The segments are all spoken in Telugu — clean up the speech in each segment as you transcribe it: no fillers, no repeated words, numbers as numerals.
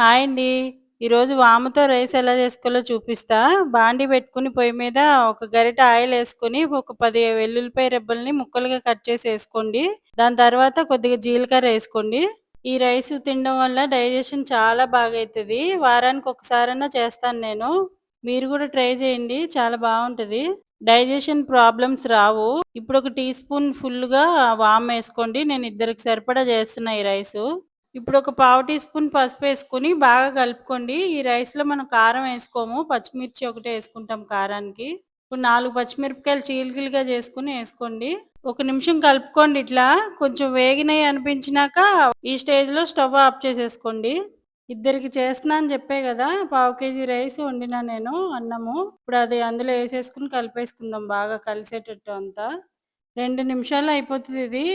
హాయ్ అండి. ఈరోజు వాముతో రైస్ ఎలా చేసుకోవాలో చూపిస్తా. బాండీ పెట్టుకొని పొయ్యి మీద ఒక గరిటె ఆయిలేసుకొని, ఒక 10 వెల్లుల్లిపాయ రెబ్బల్ని ముక్కలుగా కట్ చేసి ఏసుకోండి. దాని తర్వాత కొద్దిగా జీలకర్రేసుకోండి. ఈ రైస్ తినడం వల్ల డైజెషన్ చాలా బాగయితది. వారానికి ఒకసారన్నా చేస్తాను నేను. మీరు గూడా ట్రై చేయండి. చాలా బావుంటది. డైజెషన్ ప్రాబ్లమ్స్ రావు. ఇప్పుడొక టీ స్పూన్ ఫుల్లుగా వామేసుకోండి. నేను ఇద్దరికి సరిపడా చేస్తున్నా ఈ రైసు. ఇప్పుడొక పావు టీ స్పూన్ పసుపేసుకొని బాగా కలుపుకోండి. ఈ రైస్‌లో మనం కారం ఏసుకోము. పచ్చిమిర్చి ఒకటే ఏసుకుంటాం కారానికి. ఇప్పుడు 4 పచ్చిమిరపకాయలు చీలికలుగా చేసుకొని ఏసుకోండి. ఒక నిమిషం కలుపుకోండి ఇట్లా. కొంచెం వేగినయి అనిపించినాక ఈ స్టేజ్‌లో స్టవ్ ఆఫ్ చేసేసుకోండి. ఇద్దరికి చేస్తున్నా అని చెప్పా గదా! పావు కేజీ రైస్ వండినా నేను అన్నము. ఇప్పుడది అందులో ఏసేసుకొని కలిపేసుకుందాం బాగా కలిసేటట్టు అంతా. 2 నిమిషాల్లో అయిపోతదిది.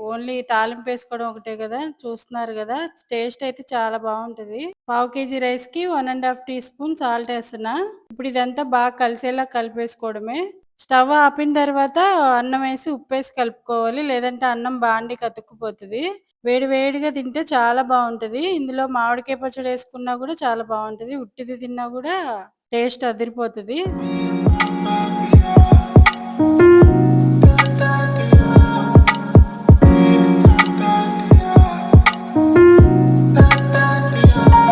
ఓన్లీ తాలింపేసుకోవడం ఒకటే గదా! చూస్తున్నారు గదా! టేస్ట్ అయితే చాలా బావుంటది. పావు కేజీ రైస్‌కి 1 ½ టీ స్పూన్ సాల్టేస్తున్నా. ఇప్పుడు ఇదంతా బాగా కలిసేలా కలిపేసుకోవడమే. స్టవ్ ఆపిన తర్వాత అన్నమేసి ఉప్పేసి కలుపుకోవాలి. లేదంటే అన్నం బాండీకి అతుక్కుపోతది. వేడి వేడిగా తింటే చాలా బావుంటది. ఇందులో మామిడికాయ పచ్చడేసుకున్నా గూడా చాలా బావుంటది. ఉట్టిది తిన్నా గూడా టేస్ట్ అదిరిపోతది.